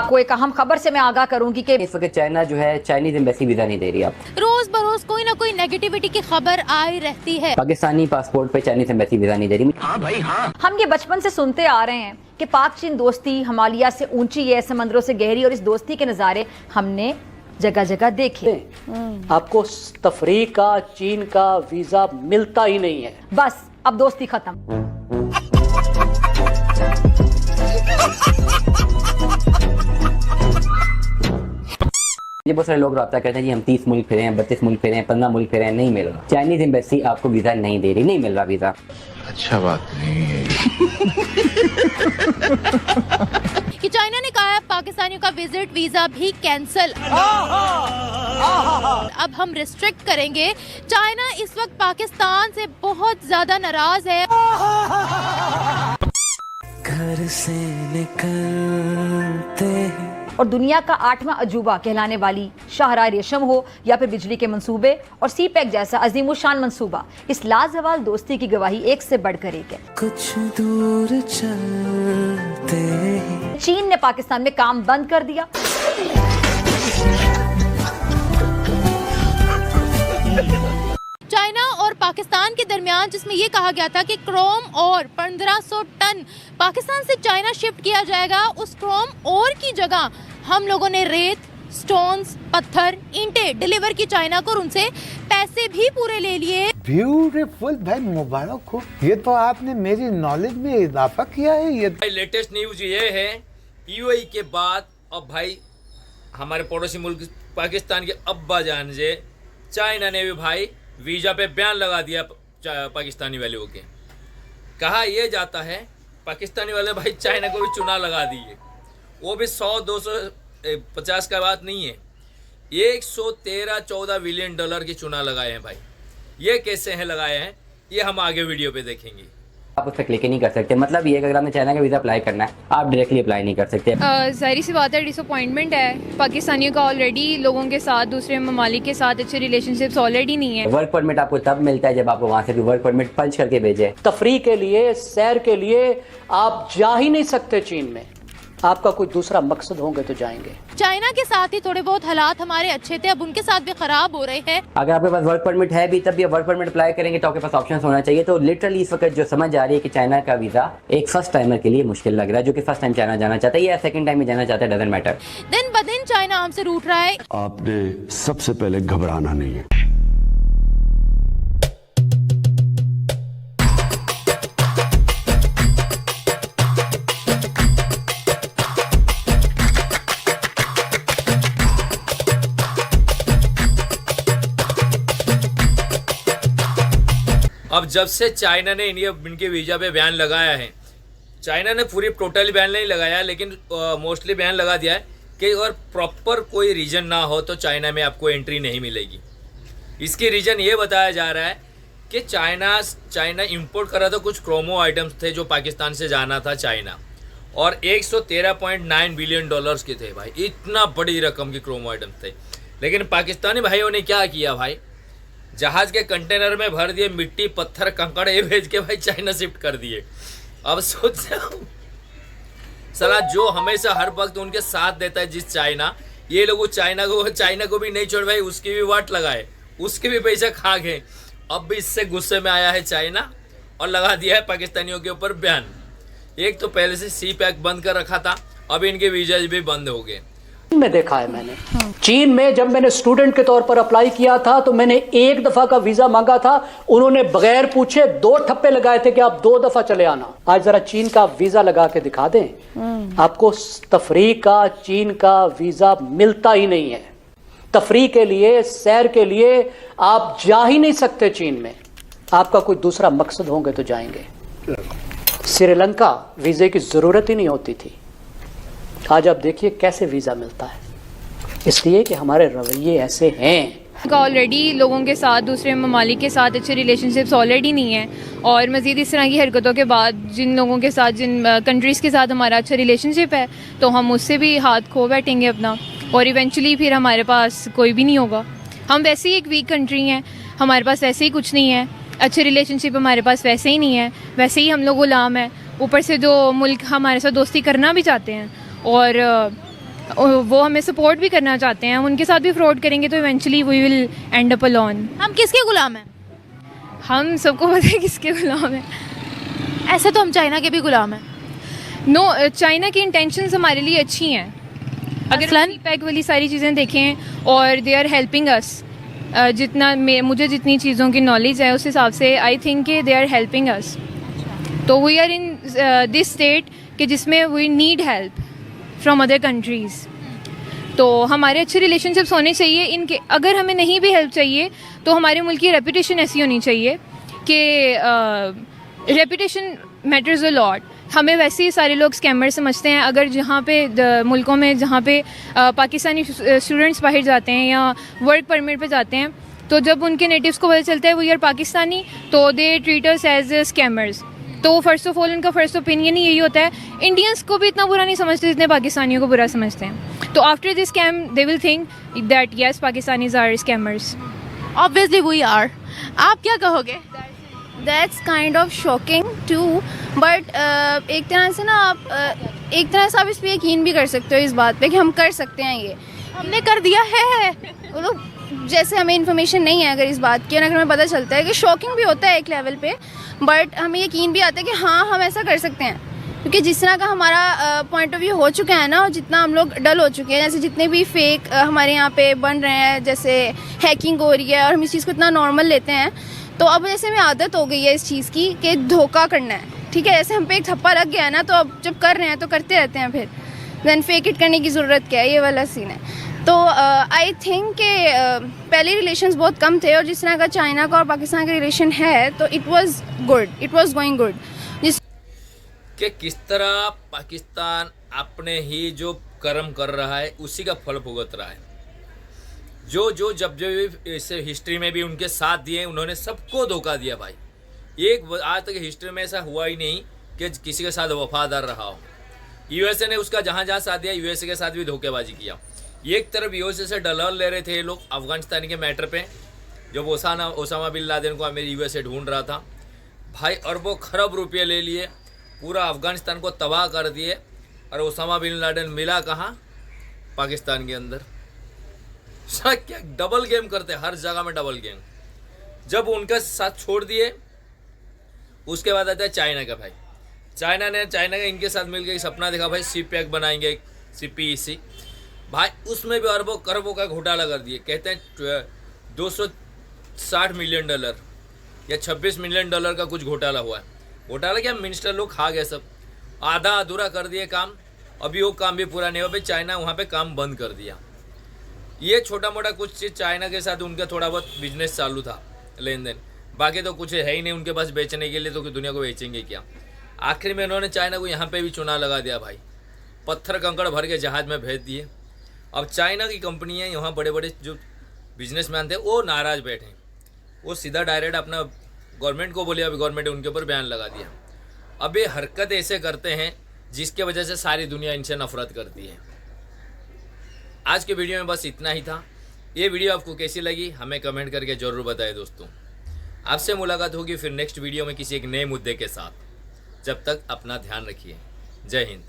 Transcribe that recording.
आपको एक अहम खबर से मैं आगाह करूंगी कि इस वक्त चाइना जो है चाइनीज एम्बेसी वीजा नहीं दे रही। आप रोज बरोज कोई ना कोई नेगेटिविटी की खबर आई रहती है। पाकिस्तानी पासपोर्ट पे चाइनीज एम्बेसी वीजा नहीं दे रही। हाँ भाई हाँ, हम ये बचपन से सुनते आ रहे हैं कि पाक चीन दोस्ती हिमालय से ऊंची है, समंदरों से गहरी, और इस दोस्ती के नज़ारे हमने जगह जगह देखे। आपको तफरीक का चीन का वीजा मिलता ही नहीं है। बस अब दोस्ती खत्म। ये बहुत सारे लोग रब्ता करते हैं जी हम 30 मुल्क फिरे हैं, 32 मुल्क फिरे हैं, 15 मुल्क फिरे हैं, नहीं मिल रहा। चाइनीज एम्बेसी आपको वीजा नहीं दे रही, नहीं मिल रहा वीजा। अच्छा बात नहीं है कि चाइना ने कहा है पाकिस्तानियों का विजिट वीजा भी कैंसिल। अब हम रिस्ट्रिक्ट करेंगे। चाइना इस वक्त पाकिस्तान से बहुत ज्यादा नाराज है। घर से निकलते और दुनिया का 8वां अजूबा कहलाने वाली शाहराह रेशम हो या फिर बिजली के मंसूबे और सी पैक जैसा अजीमुशान मंसूबा, इस लाजवाल दोस्ती की गवाही एक से बढ़कर एक है। कुछ दूर चलते चीन ने पाकिस्तान में काम बंद कर दिया। चाइना और पाकिस्तान के दरमियान जिसमें ये कहा गया था कि क्रोम और 1500 टन पाकिस्तान से चाइना शिफ्ट किया जाएगा, उस क्रोम और की जगह हम लोगों ने रेत, स्टोन्स, पत्थर, ईंटें डिलीवर की चाइना को और उनसे पैसे भी पूरे ले लिए। ब्यूटीफुल भाई, मुबारक हो, ये तो आपने मेरी नॉलेज में इजाफा किया है। ये लेटेस्ट न्यूज ये है, यूएई के बाद अब भाई हमारे पड़ोसी मुल्क पाकिस्तान के अब्बा जान से चाइना ने भी भाई वीजा पे बैन लगा दिया पाकिस्तानी वालों के। कहा यह जाता है पाकिस्तानी वाले भाई चाइना को भी चुना लगा दिए, वो भी 100-250 का बात नहीं है, 113-14 बिलियन डॉलर की चुना लगाए हैं भाई। ये कैसे हैं लगाए हैं, ये हम आगे वीडियो पे देखेंगे। आप उस पर क्लिक ही नहीं कर सकते। मतलब ये है कि अगर आपने चाइना का वीजा अप्लाई करना है आप डायरेक्टली अप्लाई नहीं कर सकते। जाहिर सी बात है डिसअपॉइंटमेंट है पाकिस्तानियों का। ऑलरेडी लोगों के साथ, दूसरे ममालिक के साथ अच्छे रिलेशनशिप्स ऑलरेडी नहीं है। वर्क परमिट आपको तब मिलता है जब आपको वहाँ से भी वर्क परमिट पंच करके भेजे। तफरी के लिए, सैर के लिए आप जा ही नहीं सकते चीन में। आपका कोई दूसरा मकसद होंगे तो जाएंगे। चाइना के साथ ही थोड़े बहुत हालात हमारे अच्छे थे, अब उनके साथ भी खराब हो रहे हैं। अगर आपके पास वर्क परमिट है भी तब भी वर्क परमिट अप्लाई करेंगे तो आपके पास ऑप्शन होना चाहिए। तो लिटरली इस वक्त जो समझ आ रही है कि चाइना का वीजा एक फर्स्ट टाइमर के लिए मुश्किल लग रहा है, जो कि फर्स्ट टाइम चाइना जाना चाहता है या सेकंड टाइम में जाना चाहता है, डजंट मैटर। दिन ब दिन चाइना हमसे रूठ रहा है। आपने सबसे पहले घबराना नहीं है। अब जब से चाइना ने इनके वीजा पे बैन लगाया है, चाइना ने पूरी टोटली बैन नहीं लगाया लेकिन मोस्टली बैन लगा दिया है कि अगर प्रॉपर कोई रीजन ना हो तो चाइना में आपको एंट्री नहीं मिलेगी। इसकी रीज़न ये बताया जा रहा है कि चाइना इंपोर्ट कर रहा था, कुछ क्रोमो आइटम्स थे जो पाकिस्तान से जाना था चाइना, और 113.9 बिलियन डॉलर्स के थे भाई। इतना बड़ी रकम के क्रोमो आइटम्स थे। लेकिन पाकिस्तानी भाइयों ने क्या किया भाई, जहाज के कंटेनर में भर दिए मिट्टी, पत्थर, कंकड़ ये भेज के भाई चाइना शिफ्ट कर दिए। अब सोच सला जो हमेशा हर वक्त उनके साथ देता है जिस चाइना, ये लोग चाइना को भी नहीं छोड़ भाई, उसकी भी वाट लगाए, उसके भी पैसे खा गए। अब भी इससे गुस्से में आया है चाइना और लगा दिया है पाकिस्तानियों के ऊपर बैन। एक तो पहले से सी पैक बंद कर रखा था, अब इनके वीजा भी बंद हो गए। में देखा है मैंने। चीन में जब मैंने स्टूडेंट के तौर पर अप्लाई किया था तो मैंने एक दफा का वीजा मांगा था, उन्होंने बगैर पूछे 2 ठप्पे लगाए थे कि आप 2 दफा चले आना। आज जरा चीन का वीजा लगा के दिखा दें। आपको तफरी का चीन का वीजा मिलता ही नहीं है। तफरी के लिए, सैर के लिए आप जा ही नहीं सकते चीन में। आपका कोई दूसरा मकसद होंगे तो जाएंगे। श्रीलंका वीजे की जरूरत ही नहीं होती थी, आज आप देखिए कैसे वीजा मिलता है, इसलिए कि हमारे रवैये ऐसे हैं। ऑलरेडी लोगों के साथ, दूसरे ममालिक के साथ अच्छे रिलेशनशिप्स ऑलरेडी नहीं है, और मज़ीद इस तरह की हरकतों के बाद जिन लोगों के साथ, जिन कंट्रीज़ के साथ हमारा अच्छा रिलेशनशिप है, तो हम उससे भी हाथ खो बैठेंगे अपना, और इवेंचुअली फिर हमारे पास कोई भी नहीं होगा। हम वैसे ही एक वीक कंट्री हैं, हमारे पास वैसे ही कुछ नहीं है, अच्छे रिलेशनशिप हमारे पास वैसे ही नहीं है, वैसे ही हम लोग गुलाम हैं। ऊपर से जो मुल्क हमारे साथ दोस्ती करना भी चाहते हैं और वो हमें सपोर्ट भी करना चाहते हैं, हम उनके साथ भी फ्रॉड करेंगे तो eventually we will end up alone. हम किसके गुलाम हैं? हम सबको पता है किसके गुलाम है। ऐसे तो हम चाइना के भी गुलाम हैं। नो, चाइना की इंटेंशंस हमारे लिए अच्छी हैं। अगर मसलन? पैक वाली सारी चीज़ें देखें और दे आर हेल्पिंग अस, मुझे जितनी चीज़ों की नॉलेज है उस हिसाब से I think they are helping us. तो we are in this state कि जिसमें we need help from other countries. तो हमारे अच्छे रिलेशनशिप्स होने चाहिए इनके। अगर हमें नहीं भी हेल्प चाहिए तो हमारे मुल्क की रेपुटेशन ऐसी होनी चाहिए कि रेपुटेशन मैटर्स अ लॉट। हमें वैसे ही सारे लोग स्कैमर समझते हैं। अगर जहाँ पे मुल्कों में जहाँ पे पाकिस्तानी स्टूडेंट्स बाहर जाते हैं या वर्क परमिट पे जाते हैं, तो जब उनके नेटिव्स को पता चलता है वो यार पाकिस्तानी, तो they treat us as scammers. तो फर्स्ट ऑफ ऑल उनका फर्स्ट ओपिनियन ही यही होता है। इंडियंस को भी इतना बुरा नहीं समझते जितने पाकिस्तानियों को बुरा समझते हैं। तो after this scam they will think that yes Pakistanis are scammers. Obviously we are. आप क्या कहोगे? That's kind of shocking too, but एक तरह से ना आप इस पर यकीन भी कर सकते हो इस बात पे कि हम कर सकते हैं। ये हमने कर दिया है। वो लोग जैसे हमें इन्फॉर्मेशन नहीं है अगर इस बात की, अगर हमें पता चलता है कि शॉकिंग भी होता है एक लेवल पे, बट हमें यकीन भी आता है कि हाँ हम ऐसा कर सकते हैं। क्योंकि जिस तरह का हमारा पॉइंट ऑफ व्यू हो चुका है ना, और जितना हम लोग डल हो चुके हैं, जैसे जितने भी फेक हमारे यहाँ पे बन रहे हैं, जैसे हैकिंग हो रही है और हम इस चीज़ को इतना नॉर्मल लेते हैं, तो अब जैसे हमें आदत हो गई है इस चीज़ की कि धोखा करना है। ठीक है, जैसे हम पे एक थप्पा लग गया है ना, तो अब जब कर रहे हैं तो करते रहते हैं, फिर देन फेक इट करने की ज़रूरत क्या है, ये वाला सीन है। तो आई थिंक कि पहले रिलेशंस बहुत कम थे, और जिस तरह का चाइना का और पाकिस्तान का रिलेशन है तो it was good, it was going good. कि किस तरह पाकिस्तान अपने ही जो कर्म कर रहा है उसी का फल भुगत रहा है। जब इसे हिस्ट्री में भी उनके साथ दिए, उन्होंने सबको धोखा दिया भाई। आज तक हिस्ट्री में ऐसा हुआ ही नहीं कि किसी के साथ वफादार रहा हो। यूएसए ने उसका जहाँ जहाँ साथ दिया, यूएसए के साथ भी धोखेबाजी किया। एक तरफ यूएसए से दलाल ले रहे थे ये लोग अफगानिस्तान के मैटर पे, जब ओसामा बिन लादेन को मेरी यूएसए ढूंढ रहा था भाई, अरबों खरब रुपये ले लिए, पूरा अफगानिस्तान को तबाह कर दिए, और ओसामा बिन लादेन मिला कहाँ? पाकिस्तान के अंदर। क्या डबल गेम करते, हर जगह में डबल गेम। जब उनका साथ छोड़ दिए, उसके बाद आता है चाइना का भाई। चाइना का इनके साथ मिलकर एक सपना देखा भाई, CPEC बनाएंगे, CPEC भाई, उसमें भी अरबों करबों का घोटाला कर दिए। कहते हैं $260 मिलियन या $26 मिलियन का कुछ घोटाला हुआ है। घोटाला क्या, मिनिस्टर लोग खा गए सब, आधा अधूरा कर दिए काम। अभी वो काम भी पूरा नहीं हुआ भाई, चाइना वहाँ पे काम बंद कर दिया। ये छोटा मोटा कुछ चीज़ चाइना के साथ उनका थोड़ा बहुत बिजनेस चालू था, लेन देन, बाकी तो कुछ है ही नहीं उनके पास बेचने के लिए, तो दुनिया को बेचेंगे क्या। आखिर में उन्होंने चाइना को यहाँ पे भी चुना लगा दिया भाई, पत्थर कंकड़ भर के जहाज़ में भेज दिए। अब चाइना की कंपनियाँ यहाँ बड़े बड़े जो बिजनेसमैन थे वो नाराज़ बैठे, वो सीधा डायरेक्ट अपना गवर्नमेंट को बोले, अभी गवर्नमेंट ने उनके ऊपर बयान लगा दिया। अब ये हरकत ऐसे करते हैं जिसके वजह से सारी दुनिया इनसे नफरत करती है। आज के वीडियो में बस इतना ही था। ये वीडियो आपको कैसी लगी हमें कमेंट करके ज़रूर बताएं दोस्तों। आपसे मुलाकात होगी फिर नेक्स्ट वीडियो में किसी एक नए मुद्दे के साथ। जब तक अपना ध्यान रखिए। जय हिंद।